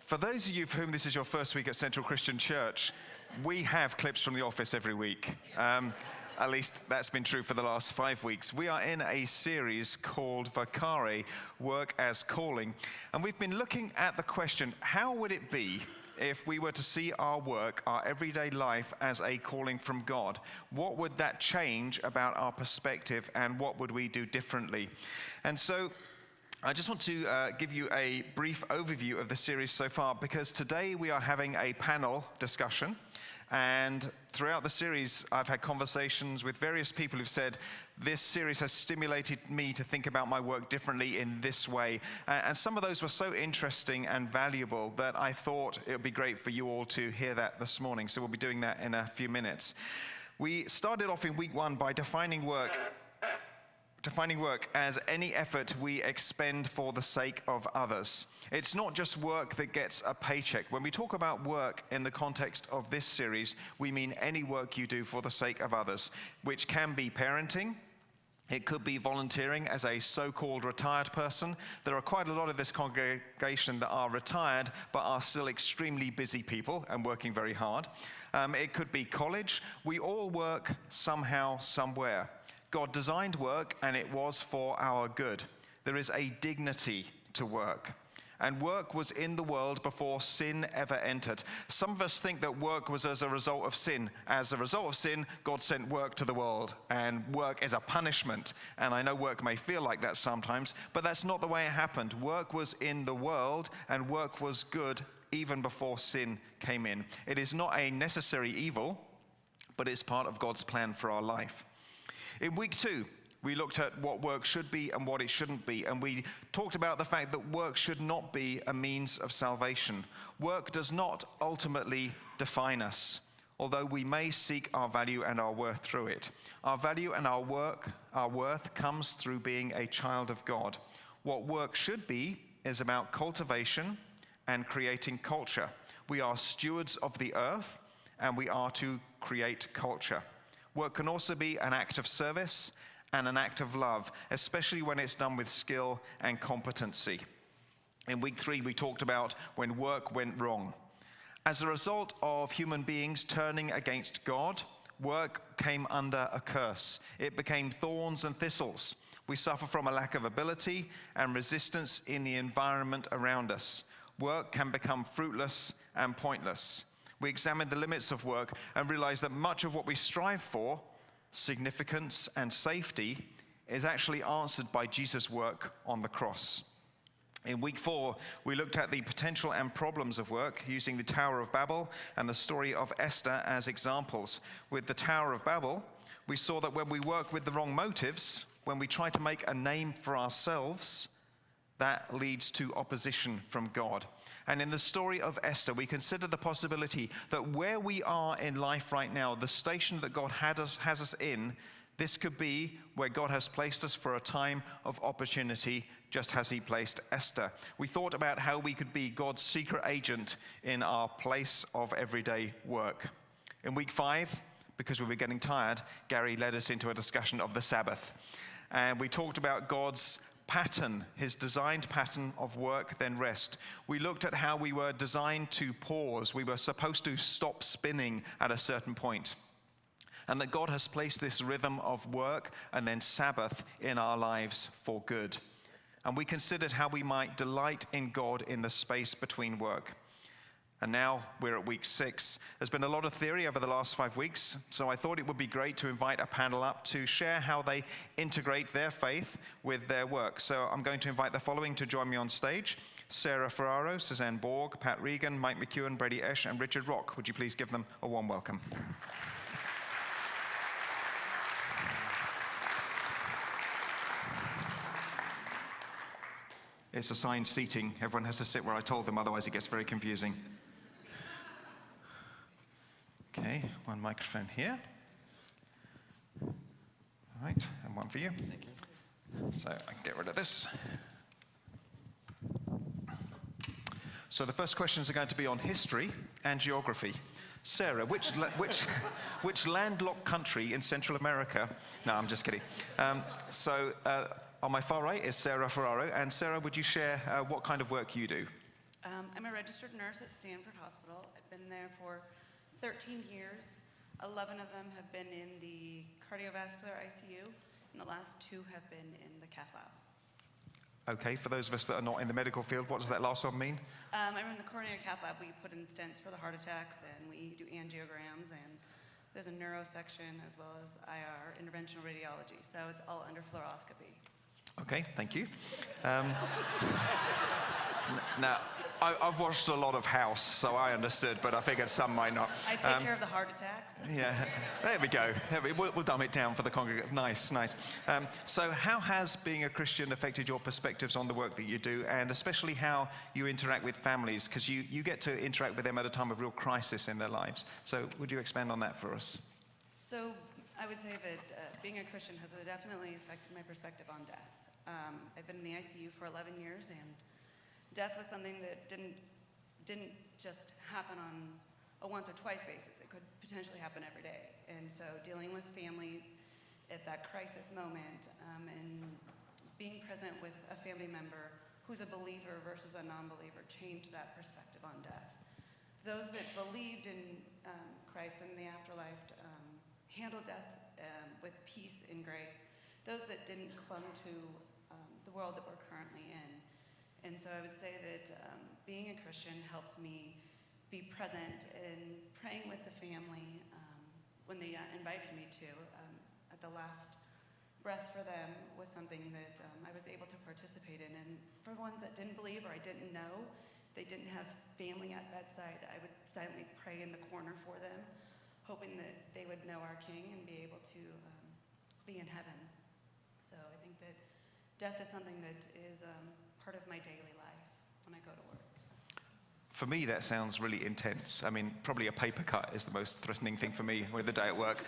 For those of you for whom this is your first week at Central Christian Church, we have clips from the office every week. At least that's been true for the last 5 weeks. We are in a series called Vocare, Work as Calling. And we've been looking at the question, how would it be if we were to see our work, our everyday life, as a calling from God? What would that change about our perspective, and what would we do differently? And so I just want to give you a brief overview of the series so far, because today we are having a panel discussion. And throughout the series, I've had conversations with various people who've said, this series has stimulated me to think about my work differently in this way. And some of those were so interesting and valuable that I thought it would be great for you all to hear that this morning. So we'll be doing that in a few minutes. We started off in week 1 by defining work as any effort we expend for the sake of others. It's not just work that gets a paycheck. When we talk about work in the context of this series, we mean any work you do for the sake of others, which can be parenting. It could be volunteering as a so-called retired person. There are quite a lot of this congregation that are retired but are still extremely busy people and working very hard. It could be college. We all work somehow, somewhere. God designed work, and it was for our good. There is a dignity to work. And work was in the world before sin ever entered. Some of us think that work was as a result of sin. As a result of sin, God sent work to the world, and work is a punishment. And I know work may feel like that sometimes, but that's not the way it happened. Work was in the world, and work was good even before sin came in. It is not a necessary evil, but it's part of God's plan for our life. In week 2, we looked at what work should be and what it shouldn't be, and we talked about the fact that work should not be a means of salvation. Work does not ultimately define us, although we may seek our value and our worth through it. Our value and our worth comes through being a child of God. What work should be is about cultivation and creating culture. We are stewards of the earth, and we are to create culture. Work can also be an act of service and an act of love, especially when it's done with skill and competency. In week 3, we talked about when work went wrong. As a result of human beings turning against God, work came under a curse. It became thorns and thistles. We suffer from a lack of ability and resistance in the environment around us. Work can become fruitless and pointless. We examined the limits of work and realized that much of what we strive for, significance and safety, is actually answered by Jesus' work on the cross. In week 4, we looked at the potential and problems of work using the Tower of Babel and the story of Esther as examples. With the Tower of Babel, we saw that when we work with the wrong motives, when we try to make a name for ourselves, that leads to opposition from God. And in the story of Esther, we consider the possibility that where we are in life right now, the station that God has us in, this could be where God has placed us for a time of opportunity, just as he placed Esther. We thought about how we could be God's secret agent in our place of everyday work. In week 5, because we were getting tired, Gary led us into a discussion of the Sabbath. And we talked about God's pattern, his designed pattern of work, then rest. We looked at how we were designed to pause. We were supposed to stop spinning at a certain point. And that God has placed this rhythm of work and then Sabbath in our lives for good. And we considered how we might delight in God in the space between work. And now we're at week 6. There's been a lot of theory over the last 5 weeks, so I thought it would be great to invite a panel up to share how they integrate their faith with their work. So I'm going to invite the following to join me on stage: Sarah Ferraro, Suzanne Borg, Pat Regan, Mike McEwen, Brady Esch, and Richard Rock. Would you please give them a warm welcome? It's assigned seating. Everyone has to sit where I told them, otherwise it gets very confusing. Okay, one microphone here. All right, and one for you. Thank you. So I can get rid of this. So the first questions are going to be on history and geography. Sarah, which landlocked country in Central America? No, I'm just kidding. On my far right is Sarah Ferraro. And Sarah, would you share what kind of work you do? I'm a registered nurse at Stanford Hospital. I've been there for 13 years. 11 of them have been in the cardiovascular ICU, and the last 2 have been in the cath lab. Okay, for those of us that are not in the medical field, what does that last one mean? I'm in the coronary cath lab. We put in stents for the heart attacks, and we do angiograms, and there's a neuro section as well as IR, interventional radiology. So it's all under fluoroscopy. Okay, thank you. Now, I've watched a lot of House, so I understood, but I figured some might not. I take care of the heart attacks. Yeah, there we go. We'll dumb it down for the congregation. Nice, nice. So how has being a Christian affected your perspectives on the work that you do, and especially how you interact with families? Because you get to interact with them at a time of real crisis in their lives. So would you expand on that for us? So I would say that being a Christian has definitely affected my perspective on death. I've been in the ICU for 11 years, and death was something that didn't just happen on a once or twice basis. It could potentially happen every day. And so dealing with families at that crisis moment, and being present with a family member who's a believer versus a non-believer changed that perspective on death. Those that believed in Christ and the afterlife handled death with peace and grace. Those that didn't clung to the world that we're currently in. And so I would say that being a Christian helped me be present in praying with the family when they invited me to. At the last breath for them was something that I was able to participate in. And for ones that didn't believe or I didn't know, they didn't have family at bedside, I would silently pray in the corner for them, hoping that they would know our King and be able to be in heaven. So I think that death is something that is part of my daily life when I go to work. For me, that sounds really intense. I mean, probably a paper cut is the most threatening thing for me with the day at work.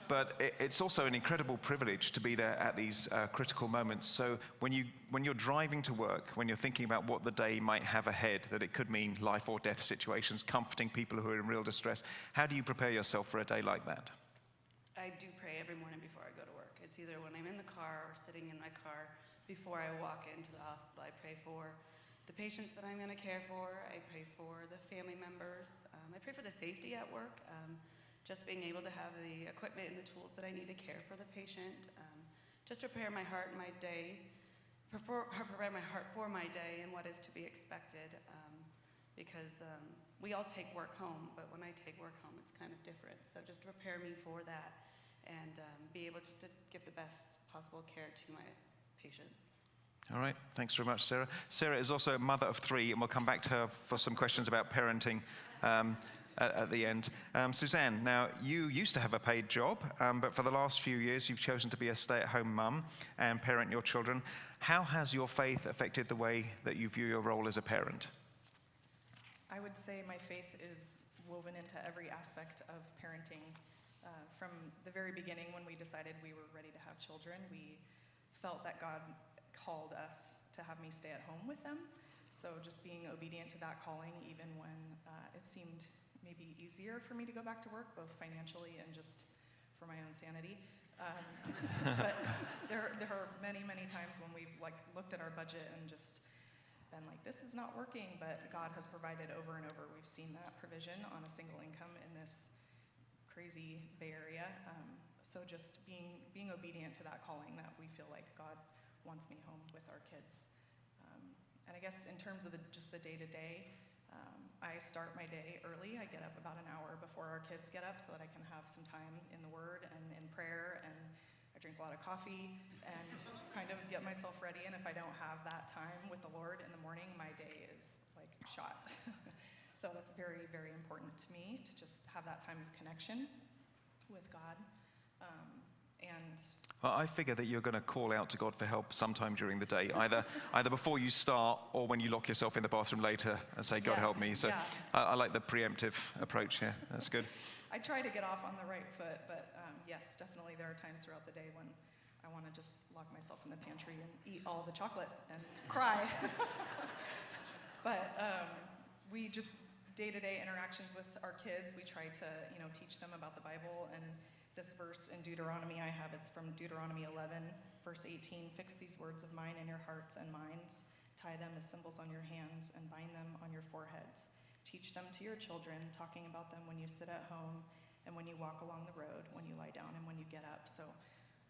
But it's also an incredible privilege to be there at these critical moments. So when you're driving to work, when you're thinking about what the day might have ahead, that it could mean life or death situations, comforting people who are in real distress, how do you prepare yourself for a day like that? I do pray every morning before I go to work. It's either when I'm in the car or sitting in my car before I walk into the hospital. I pray for the patients that I'm going to care for. I pray for the family members. I pray for the safety at work, just being able to have the equipment and the tools that I need to care for the patient. Just prepare my heart and my day, prepare my heart for my day and what is to be expected. Because we all take work home, but when I take work home, it's kind of different. So just to prepare me for that and be able just to give the best possible care to my patients. All right, thanks very much, Sarah. Sarah is also a mother of 3, and we'll come back to her for some questions about parenting at the end. Suzanne, now you used to have a paid job, but for the last few years you've chosen to be a stay-at-home mum and parent your children. How has your faith affected the way that you view your role as a parent? I would say my faith is woven into every aspect of parenting. From the very beginning, when we decided we were ready to have children, we felt that God called us to have me stay at home with them. So just being obedient to that calling, even when it seemed maybe easier for me to go back to work, both financially and just for my own sanity. But there are many, many times when we've looked at our budget and just been like, this is not working, but God has provided over and over. We've seen that provision on a single income in this crazy Bay Area. So just being obedient to that calling, that we feel like God wants me home with our kids. And I guess in terms of just the day-to-day, I start my day early. I get up about an hour before our kids get up so that I can have some time in the Word and in prayer, and I drink a lot of coffee and kind of get myself ready. And if I don't have that time with the Lord in the morning, my day is like shot. So that's very, very important to me, to just have that time of connection with God. Well, I figure that you're going to call out to God for help sometime during the day, either before you start or when you lock yourself in the bathroom later and say, God, help me. So yeah. I like the preemptive approach here. That's good. I try to get off on the right foot, but yes, definitely there are times throughout the day when I want to just lock myself in the pantry and eat all the chocolate and cry. But we just day-to-day interactions with our kids, we try to teach them about the Bible. And this verse in Deuteronomy I have, it's from Deuteronomy 11, verse 18. Fix these words of mine in your hearts and minds. Tie them as symbols on your hands and bind them your foreheads. Teach them to your children, talking about them when you sit at home and when you walk along the road, when you lie down and when you get up. So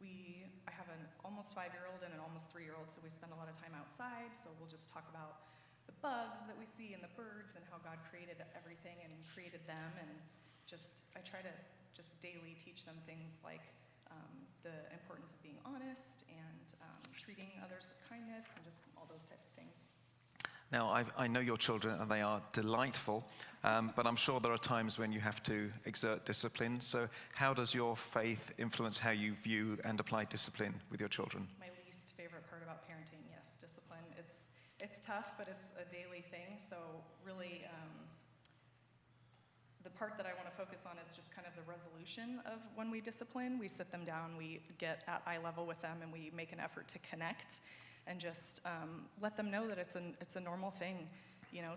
I have an almost 5-year-old and an almost 3-year-old, so we spend a lot of time outside. So we'll just talk about the bugs that we see and the birds and how God created everything and created them. And I try to just daily teach them things like the importance of being honest and treating others with kindness and just all those types of things. Now, I know your children, and they are delightful, but I'm sure there are times when you have to exert discipline. So how does your faith influence how you view and apply discipline with your children? My least favorite part about parenting, yes, discipline. It's tough, but it's a daily thing. So really, the part that I want to focus on is just kind of the resolution of when we discipline. We sit them down, we get at eye level with them, and we make an effort to connect and just let them know that it's a normal thing,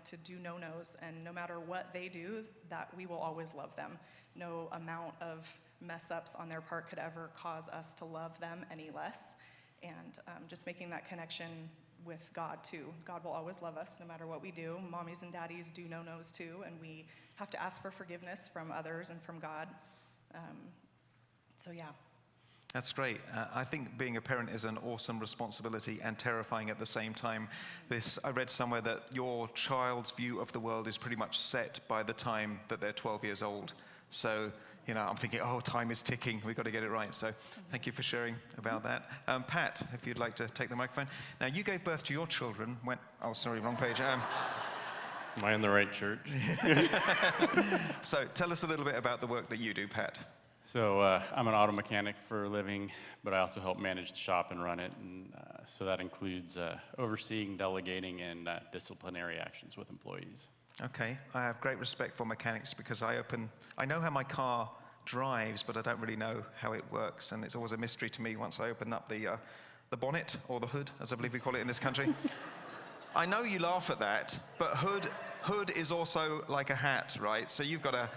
to do no-nos. And no matter what they do, that we will always love them. No amount of mess-ups on their part could ever cause us to love them any less. And just making that connection with God too. God will always love us no matter what we do. Mommies and daddies do no-nos too, and we have to ask for forgiveness from others and from God. So yeah. That's great. I think being a parent is an awesome responsibility and terrifying at the same time. I read somewhere that your child's view of the world is pretty much set by the time that they're 12 years old. So, I'm thinking, time is ticking. We've got to get it right. So thank you for sharing about that. Pat, if you'd like to take the microphone. Now, you gave birth to your children when... Oh, sorry, wrong page. Am I in the right church? So tell us a little bit about the work that you do, Pat. So I'm an auto mechanic for a living, but I also help manage the shop and run it. And so that includes overseeing, delegating, and disciplinary actions with employees. Okay, I have great respect for mechanics because I know how my car drives, but I don't really know how it works, and it's always a mystery to me once I open up the bonnet, or the hood, as I believe we call it in this country. I know you laugh at that, but hood is also like a hat, right? So you've got to...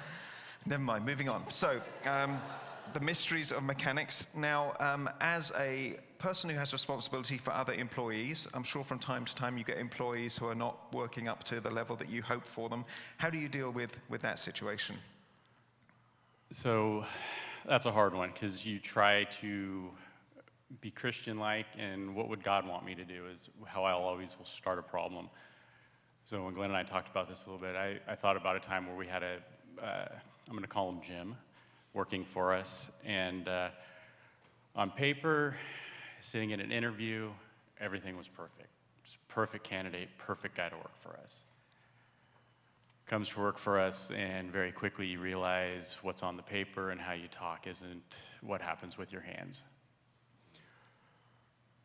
Never mind, moving on. So, the mysteries of mechanics. Now, as a person who has responsibility for other employees, I'm sure from time to time you get employees who are not working up to the level that you hope for them. How do you deal with that situation? So that's a hard one, because you try to be Christian-like, and what would God want me to do is how I always will start a problem. So when Glyn and I talked about this a little bit, I thought about a time where we had I'm going to call him Jim, working for us. And on paper, sitting in an interview, everything was perfect. Just perfect candidate, perfect guy to work for us. Comes to work for us, and very quickly you realize what's on the paper and how you talk isn't what happens with your hands.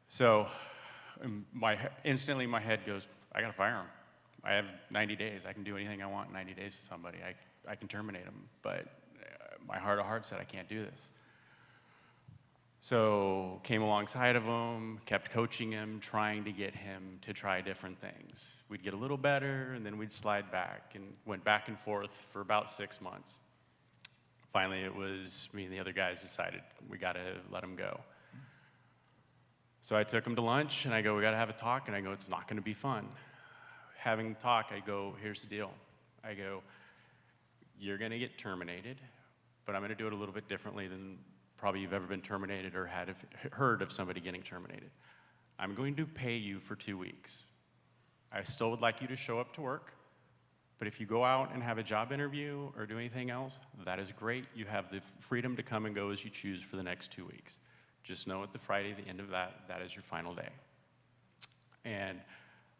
So instantly my head goes, I got to fire him. I have 90 days. I can do anything I want in 90 days to somebody. I can terminate him, but my heart of hearts said I can't do this. So came alongside of him, kept coaching him, trying to get him to try different things. We'd get a little better, and then we'd slide back, and went back and forth for about 6 months. Finally, it was me and the other guys decided we got to let him go. So I took him to lunch, and I go, we got to have a talk, and I go, it's not going to be fun. Having the talk, I go, here's the deal. I go, you're going to get terminated, but I'm going to do it a little bit differently than probably you've ever been terminated or heard of somebody getting terminated. I'm going to pay you for 2 weeks. I still would like you to show up to work, but if you go out and have a job interview or do anything else, that is great. You have the freedom to come and go as you choose for the next 2 weeks. Just know at the Friday, the end of that is your final day. And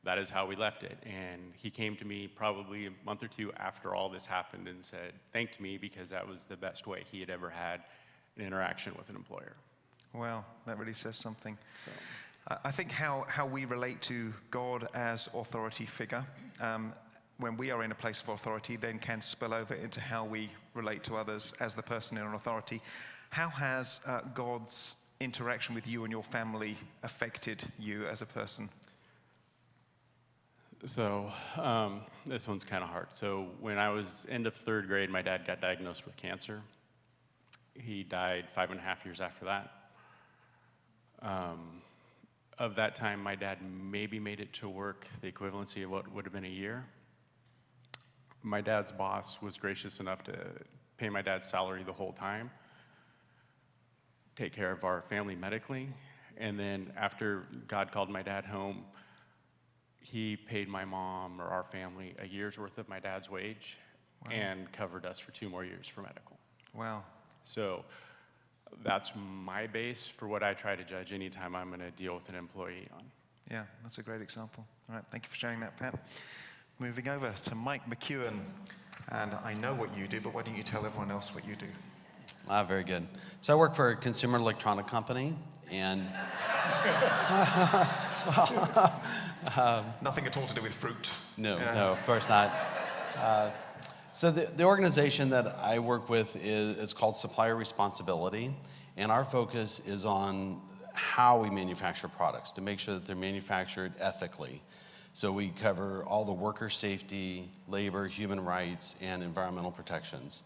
that is how we left it. And he came to me probably a month or two after all this happened and thanked me, because that was the best way he had ever had an interaction with an employer. Well, that really says something. So, I think how we relate to God as authority figure, when we are in a place of authority, then can spill over into how we relate to others as the person in authority. How has God's interaction with you and your family affected you as a person? So this one's kind of hard. So when I was end of 3rd grade, my dad got diagnosed with cancer. He died 5.5 years after that. Of that time, my dad maybe made it to work the equivalency of what would have been a year. my dad's boss was gracious enough to pay my dad's salary the whole time, take care of our family medically, and then after God called my dad home, he paid my mom or our family a year's worth of my dad's wage and covered us for 2 more years for medical. Wow. So that's my base for what I try to judge anytime I'm going to deal with an employee on. Yeah, that's a great example. All right, thank you for sharing that, Pat. Moving over to Mike McEwen. And I know what you do, but why don't you tell everyone else what you do? Very good. So I work for a consumer electronic company, and Nothing at all to do with fruit. no, Yeah. no, of course not. So the organization that I work with is called Supplier Responsibility, and our focus is on how we manufacture products to make sure that they're manufactured ethically. So we cover all the worker safety, labor, human rights, and environmental protections.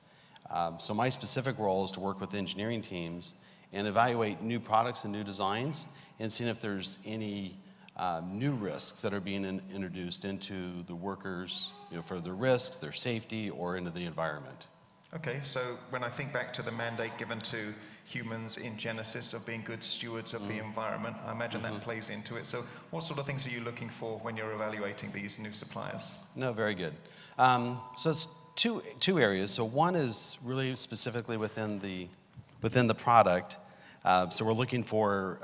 So my specific role is to work with engineering teams and evaluate new products and new designs and seeing if there's any new risks that are being introduced into the workers, for their risks, their safety, or into the environment. Okay, so when I think back to the mandate given to humans in Genesis of being good stewards of the environment, I imagine that plays into it. So what sort of things are you looking for when you're evaluating these new suppliers? No, very good. So it's two areas. So one is really specifically within the product. So we're looking for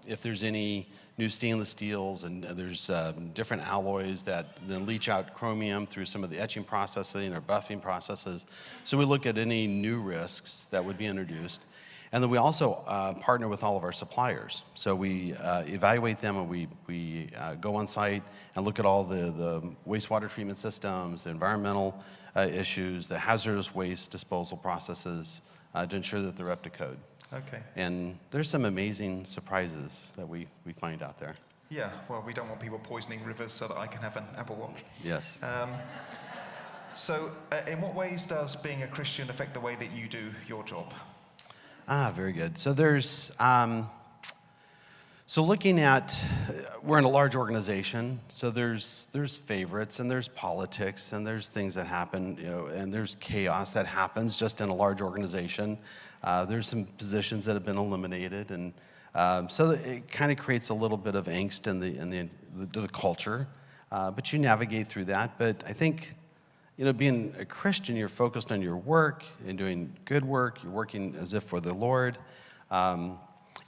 if there's any new stainless steels, and there's different alloys that then leach out chromium through some of the etching processing or buffing processes. So we look at any new risks that would be introduced. And then we also partner with all of our suppliers. So we evaluate them, and we go on site and look at all the wastewater treatment systems, the environmental issues, the hazardous waste disposal processes to ensure that they're up to code. Okay. And there's some amazing surprises that we find out there. Yeah, well, we don't want people poisoning rivers so that I can have an Apple Watch. Yes. So in what ways does being a Christian affect the way that you do your job? Very good. So there's, so looking at, we're in a large organization, so there's favorites, and there's politics, and there's things that happen, and there's chaos that happens just in a large organization. There's some positions that have been eliminated, and so it kind of creates a little bit of angst in the culture, but you navigate through that. But I think, being a Christian, you're focused on your work and doing good work. You're working as if for the Lord.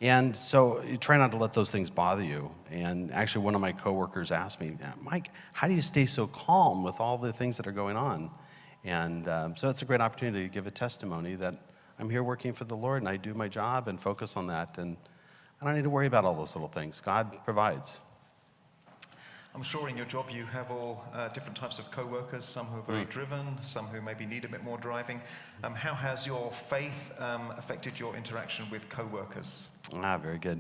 And so you try not to let those things bother you. And actually, one of my coworkers asked me, Mike, how do you stay so calm with all the things that are going on? And so it's a great opportunity to give a testimony that I'm here working for the Lord, and I do my job and focus on that. And I don't need to worry about all those little things. God provides. I'm sure in your job you have all different types of co-workers, some who are very driven, some who maybe need a bit more driving. How has your faith affected your interaction with co-workers? Very good.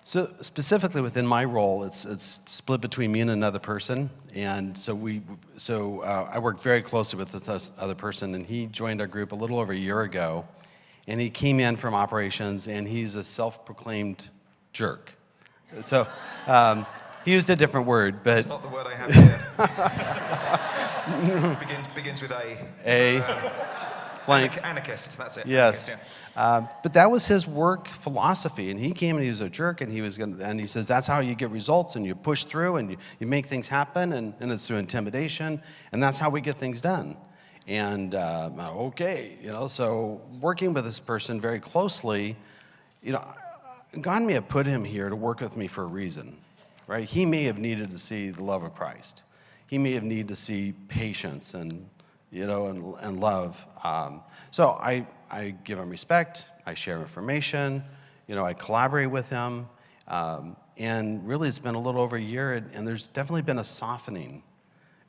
So specifically within my role, it's split between me and another person. And so I worked very closely with this other person, and he joined our group a little over a year ago. And he came in from operations, and he's a self-proclaimed jerk. So he used a different word, but... It's not the word I have here. begins with A. Blank. Anarchist, that's it. Yes. Anarchist, yeah. But that was his work philosophy, and he came and he was a jerk, and he says that's how you get results, and you push through, and you make things happen, and it's through intimidation, and that's how we get things done. And okay, so working with this person very closely, God may have put him here to work with me for a reason, right? He may have needed to see the love of Christ. He may have needed to see patience and love. So I give him respect. I share information. I collaborate with him. And really, it's been a little over a year, and there's definitely been a softening,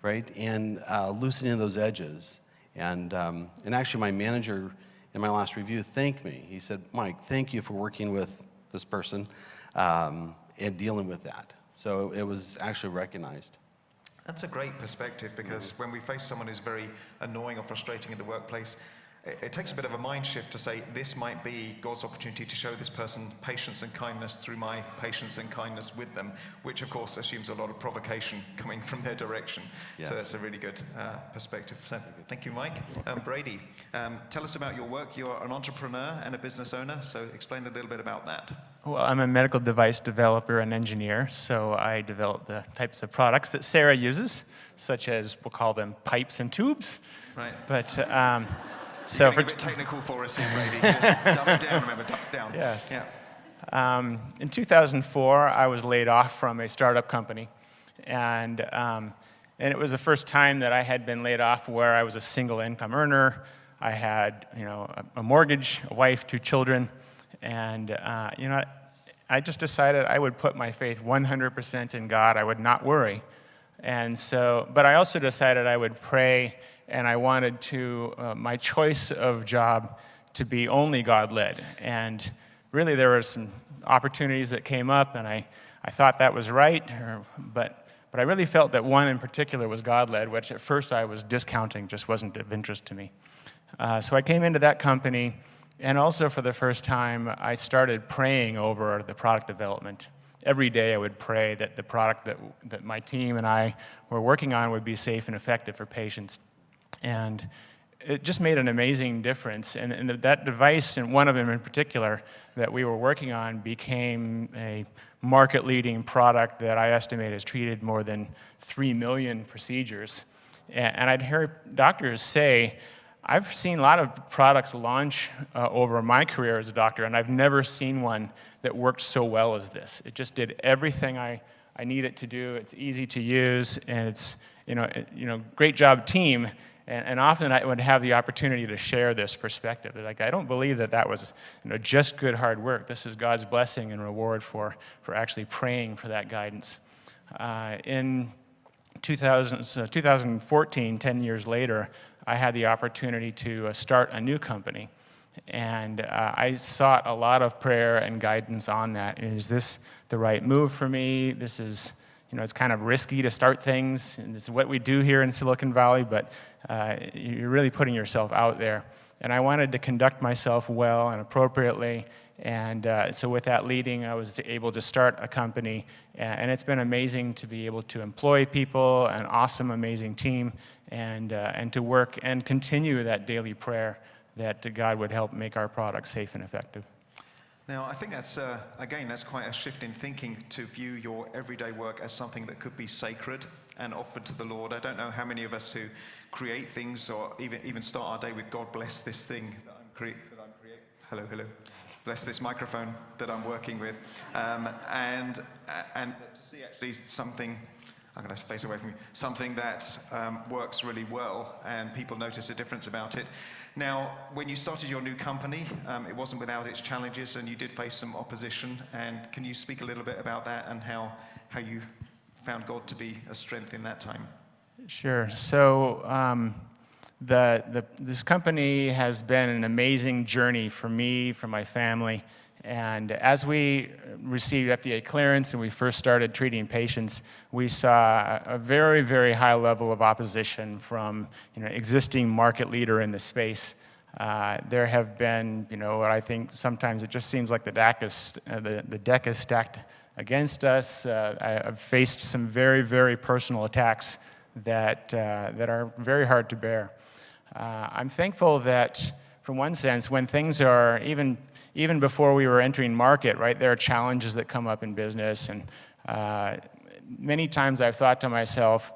right? And loosening of those edges. And actually, my manager in my last review thanked me. He said, Mike, thank you for working with this person and dealing with that. So it was actually recognized. That's a great perspective, because when we face someone who's very annoying or frustrating in the workplace, it takes a bit of a mind shift to say, this might be God's opportunity to show this person patience and kindness through my patience and kindness with them, which of course assumes a lot of provocation coming from their direction. Yes. So that's a really good perspective. So thank you, Mike. Brady, tell us about your work. You're an entrepreneur and a business owner, so explain a little bit about that. Well, I'm a medical device developer and engineer, so I develop the types of products that Sarah uses, such as, we'll call them pipes and tubes. Right. But so a bit technical for us here, Brady. Just dumb it down, remember, dumb it down. Yes. Yeah. In 2004, I was laid off from a startup company, and it was the first time that I had been laid off where I was a single income earner. I had, a mortgage, a wife, 2 children, and I just decided I would put my faith 100% in God. I would not worry, and so. But I also decided I would pray. And I wanted my choice of job to be only God-led. And really there were some opportunities that came up, and I thought that was right, but I really felt that one in particular was God-led, which at first I was discounting, just wasn't of interest to me. So I came into that company, and also for the first time, I started praying over the product development. Every day I would pray that the product that my team and I were working on would be safe and effective for patients. And it just made an amazing difference. And that device, and one of them in particular, that we were working on became a market-leading product that I estimate has treated more than 3 million procedures. And I'd hear doctors say, I've seen a lot of products launch over my career as a doctor, and I've never seen one that worked so well as this. It just did everything I need it to do. It's easy to use, and it's great job, team. And often I would have the opportunity to share this perspective. Like, I don't believe that was just good hard work. This is God's blessing and reward for actually praying for that guidance. In 2014, 10 years later, I had the opportunity to start a new company. And I sought a lot of prayer and guidance on that. Is this the right move for me? This is, it's kind of risky to start things, and this is what we do here in Silicon Valley, but you're really putting yourself out there. And I wanted to conduct myself well and appropriately, and so with that leading, I was able to start a company, and it's been amazing to be able to employ people, an awesome, amazing team, and to work and continue that daily prayer that God would help make our products safe and effective. Now, I think that's, again, that's quite a shift in thinking to view your everyday work as something that could be sacred and offered to the Lord. I don't know how many of us who create things or even start our day with, God bless this thing that I'm creating. Hello. Bless this microphone that I'm working with. And to see actually something, I'm going to face away from you, something that works really well and people notice a difference about it. Now, when you started your new company, it wasn't without its challenges, and you did face some opposition. And can you speak a little bit about that and how you found God to be a strength in that time? Sure. So this company has been an amazing journey for me, for my family. And as we received FDA clearance and we first started treating patients, we saw a very, very high level of opposition from existing market leader in the space. There have been, what I think sometimes it just seems like the deck is stacked against us. I've faced some very, very personal attacks that are very hard to bear. I'm thankful that, from one sense, when things are even before we were entering market, right, there are challenges that come up in business, and many times I've thought to myself,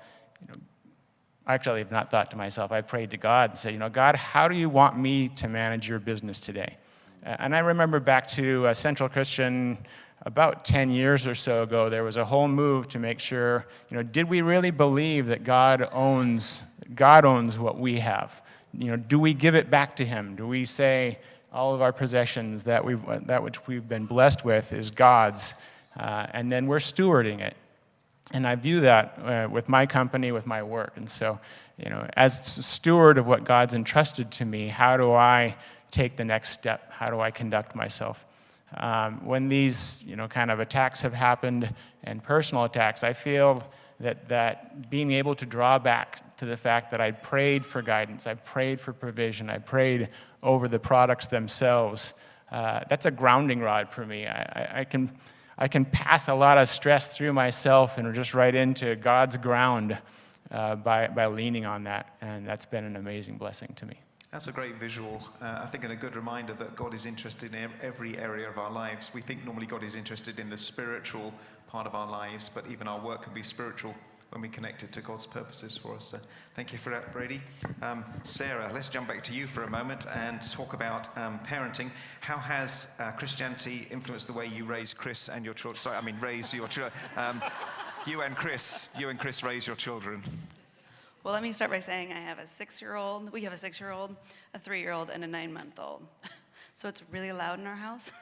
actually I've not thought to myself, I've prayed to God and said, God, how do you want me to manage your business today? And I remember back to Central Christian about 10 years or so ago, there was a whole move to make sure, did we really believe that God owns what we have? Do we give it back to him? Do we say, all of our possessions, that which we've been blessed with is God's, and then we're stewarding it. And I view that with my company, with my work. And so, as steward of what God's entrusted to me, how do I take the next step? How do I conduct myself? When these, kind of attacks have happened, and personal attacks, I feel that being able to draw back to the fact that I prayed for guidance, I prayed for provision, I prayed over the products themselves, that's a grounding rod for me. I can pass a lot of stress through myself and just right into God's ground by leaning on that, and that's been an amazing blessing to me. That's a great visual, I think, and a good reminder that God is interested in every area of our lives. We think normally God is interested in the spiritual part of our lives, but even our work can be spiritual when we connect it to God's purposes for us. So thank you for that, Brady. Sarah, let's jump back to you for a moment and talk about parenting. How has Christianity influenced the way you raise Chris and your children? Sorry, I mean raise your children. You and Chris raise your children. Well, let me start by saying I have a 6-year-old, we have a 6-year-old, a 3-year-old, and a 9-month-old. So it's really loud in our house.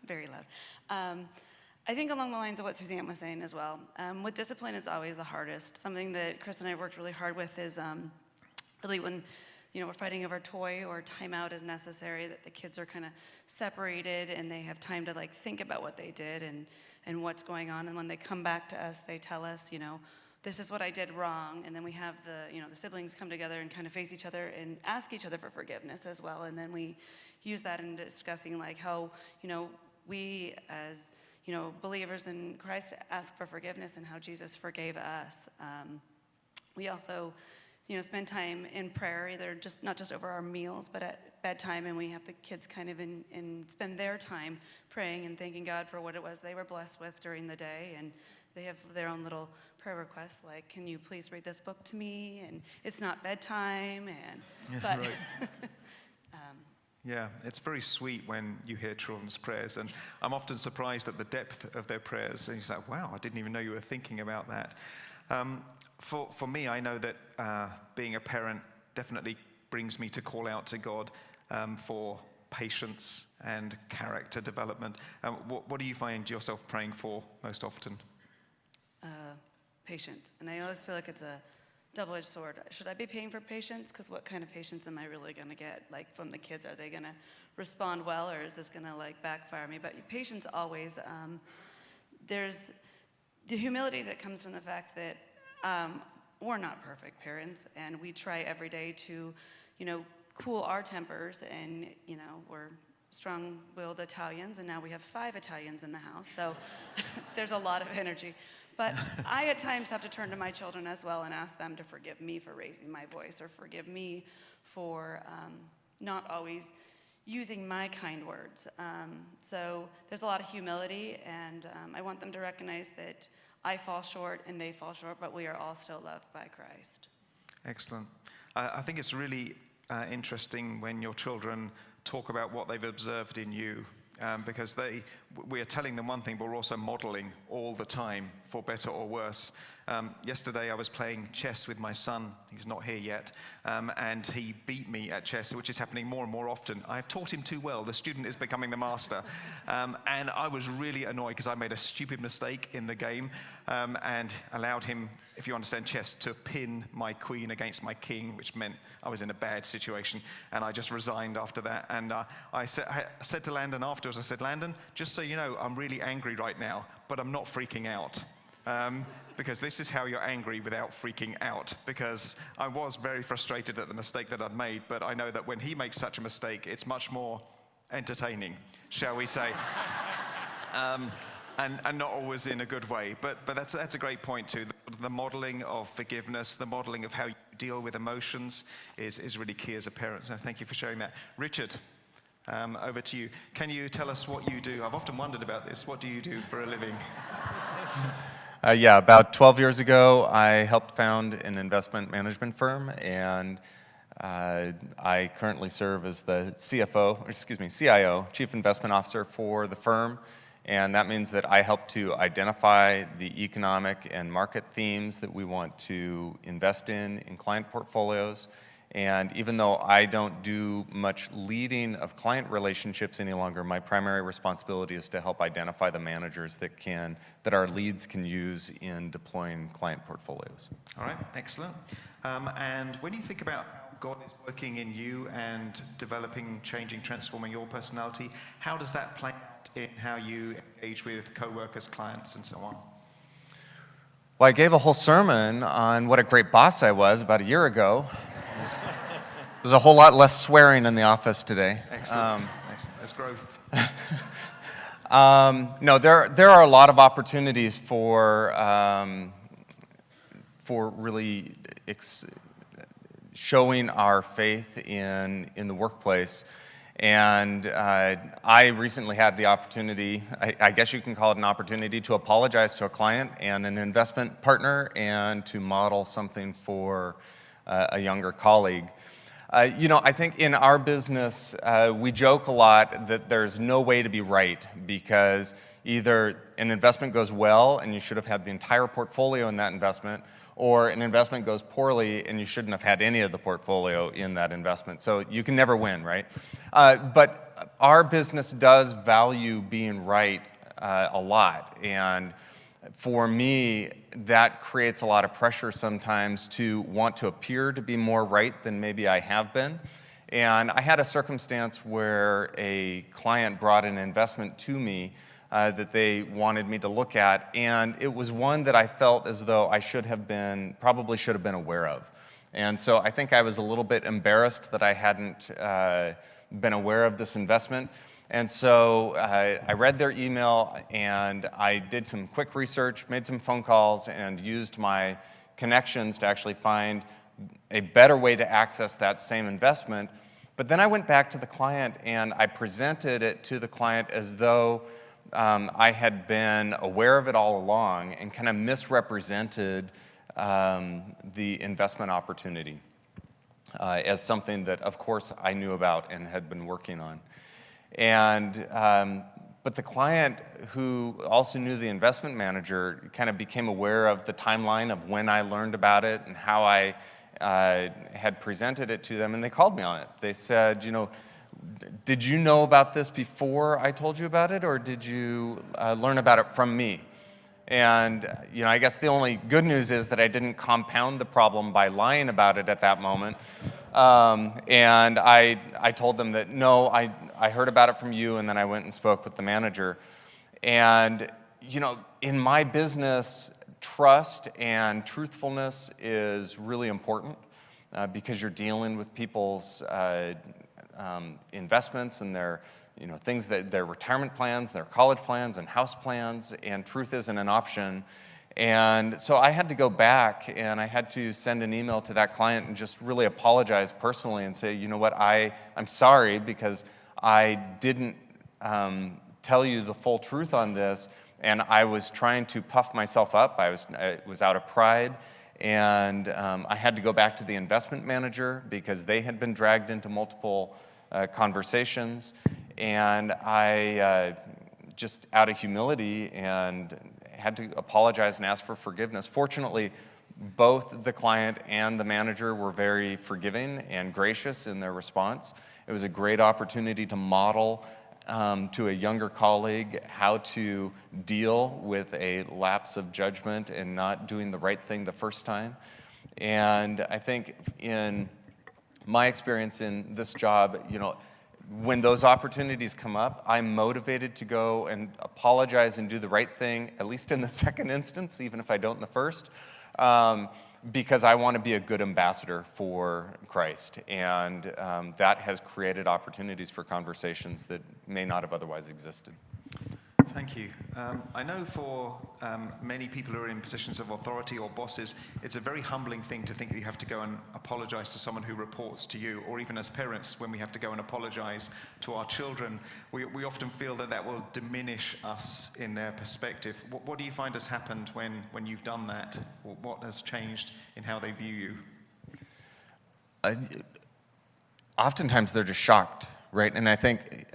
Very loud. I think along the lines of what Suzanne was saying as well, with discipline is always the hardest. Something that Chris and I worked really hard with is really when we're fighting over a toy or timeout is necessary, that the kids are kind of separated and they have time to think about what they did and what's going on. And when they come back to us, they tell us, this is what I did wrong, and then we have the siblings come together and kind of face each other and ask each other for forgiveness as well, and then we use that in discussing how we as believers in Christ ask for forgiveness and how Jesus forgave us. We also spend time in prayer, either not just over our meals, but at bedtime, and we have the kids kind of spend their time praying and thanking God for what it was they were blessed with during the day, and they have their own little prayer requests, like, can you please read this book to me? And it's not bedtime, but right. Yeah, it's very sweet when you hear children's prayers, and I'm often surprised at the depth of their prayers. And you're like, wow, I didn't even know you were thinking about that. For me, I know that being a parent definitely brings me to call out to God for patience and character development. What do you find yourself praying for most often? Patience. And I always feel like it's a double-edged sword. Should I be paying for patience? Because what kind of patience am I really going to get? From the kids, are they going to respond well, or is this going to backfire me? But patience always, there's the humility that comes from the fact that we're not perfect parents, and we try every day to, cool our tempers, and, we're strong-willed Italians, and now we have 5 Italians in the house, so there's a lot of energy. But I, at times, have to turn to my children as well and ask them to forgive me for raising my voice, or forgive me for not always using my kind words. So there's a lot of humility, and I want them to recognize that I fall short and they fall short, but we are all still loved by Christ. Excellent. I think it's really interesting when your children talk about what they've observed in you. Because we are telling them one thing, but we're also modeling all the time, for better or worse. Yesterday I was playing chess with my son. He's not here yet. And he beat me at chess, which is happening more and more often. I've taught him too well. The student is becoming the master. And I was really annoyed because I made a stupid mistake in the game and allowed him, if you understand chess, to pin my queen against my king, which meant I was in a bad situation. And I just resigned after that. And I said to Landon afterwards, I said, Landon, just so you know, I'm really angry right now, but I'm not freaking out. Because this is how you're angry without freaking out. Because I was very frustrated at the mistake that I'd made, but I know that when he makes such a mistake, it's much more entertaining, shall we say. And not always in a good way. But that's a great point too. The modeling of forgiveness, the modeling of how you deal with emotions is really key as a parent. So thank you for sharing that. Richard, over to you. Can you tell us what you do? I've often wondered about this. What do you do for a living? Yeah, about 12 years ago, I helped found an investment management firm, and I currently serve as the CIO, Chief Investment Officer for the firm, and that means that I help to identify the economic and market themes that we want to invest in client portfolios. And even though I don't do much leading of client relationships any longer, my primary responsibility is to help identify the managers that our leads can use in deploying client portfolios. All right, excellent. And when you think about how God is working in you and developing, changing, transforming your personality, how does that play out in how you engage with co-workers, clients, and so on? Well, I gave a whole sermon on what a great boss I was about a year ago. There's a whole lot less swearing in the office today. Excellent. Excellent. There's growth. No, there are a lot of opportunities for really showing our faith in the workplace. And I recently had the opportunity, I guess you can call it an opportunity, to apologize to a client and an investment partner and to model something for a younger colleague. I think in our business, we joke a lot that there's no way to be right, because either an investment goes well and you should have had the entire portfolio in that investment, or an investment goes poorly and you shouldn't have had any of the portfolio in that investment. So you can never win, right? But our business does value being right a lot. And for me, that creates a lot of pressure sometimes to want to appear to be more right than maybe I have been. And I had a circumstance where a client brought an investment to me that they wanted me to look at, and it was one that I felt as though I probably should have been aware of. And so I think I was a little bit embarrassed that I hadn't been aware of this investment. And so I read their email, and I did some quick research, made some phone calls, and used my connections to actually find a better way to access that same investment. But then I went back to the client, and I presented it to the client as though I had been aware of it all along and kind of misrepresented the investment opportunity as something that, of course, I knew about and had been working on. And but the client, who also knew the investment manager, kind of became aware of the timeline of when I learned about it and how I had presented it to them, and they called me on it. They said, did you know about this before I told you about it, or did you learn about it from me? And I guess the only good news is that I didn't compound the problem by lying about it at that moment. And I told them that, no, I heard about it from you, and then I went and spoke with the manager. And, in my business, trust and truthfulness is really important because you're dealing with people's investments and their things, that their retirement plans, their college plans, and house plans, and truth isn't an option. And so I had to go back, and I had to send an email to that client and just really apologize personally and say, you know what, I'm sorry because I didn't tell you the full truth on this, and I was trying to puff myself up. I was out of pride. And I had to go back to the investment manager because they had been dragged into multiple conversations. And I just out of humility and had to apologize and ask for forgiveness. Fortunately, both the client and the manager were very forgiving and gracious in their response. It was a great opportunity to model to a younger colleague how to deal with a lapse of judgment and not doing the right thing the first time. And I think in my experience in this job, when those opportunities come up, I'm motivated to go and apologize and do the right thing, at least in the second instance, even if I don't in the first, because I want to be a good ambassador for Christ. And that has created opportunities for conversations that may not have otherwise existed. Thank you. I know for many people who are in positions of authority or bosses, it's a very humbling thing to think that you have to go and apologize to someone who reports to you, or even as parents, when we have to go and apologize to our children, we often feel that will diminish us in their perspective. What do you find has happened when you've done that? Or what has changed in how they view you? Oftentimes they're just shocked, right? And I think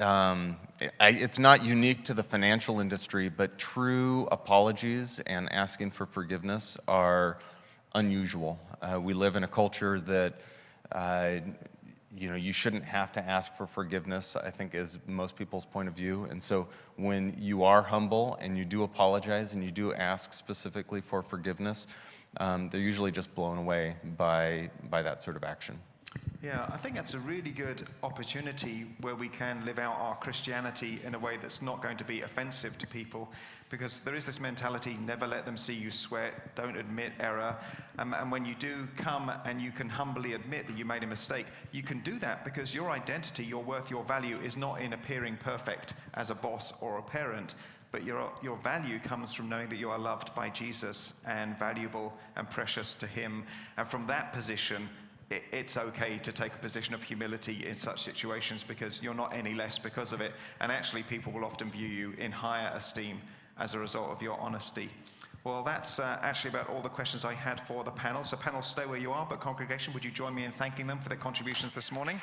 it's not unique to the financial industry, but true apologies and asking for forgiveness are unusual. We live in a culture that you shouldn't have to ask for forgiveness, I think is most people's point of view. And so when you are humble and you do apologize and you do ask specifically for forgiveness, they're usually just blown away by that sort of action. Yeah, I think that's a really good opportunity where we can live out our Christianity in a way that's not going to be offensive to people, because there is this mentality, never let them see you sweat, don't admit error. And when you do come and you can humbly admit that you made a mistake, you can do that because your identity, your worth, your value is not in appearing perfect as a boss or a parent, but your value comes from knowing that you are loved by Jesus and valuable and precious to him. And from that position, it's okay to take a position of humility in such situations because you're not any less because of it. And actually, people will often view you in higher esteem as a result of your honesty. Well, that's actually about all the questions I had for the panel. So panel, stay where you are, but congregation, would you join me in thanking them for their contributions this morning?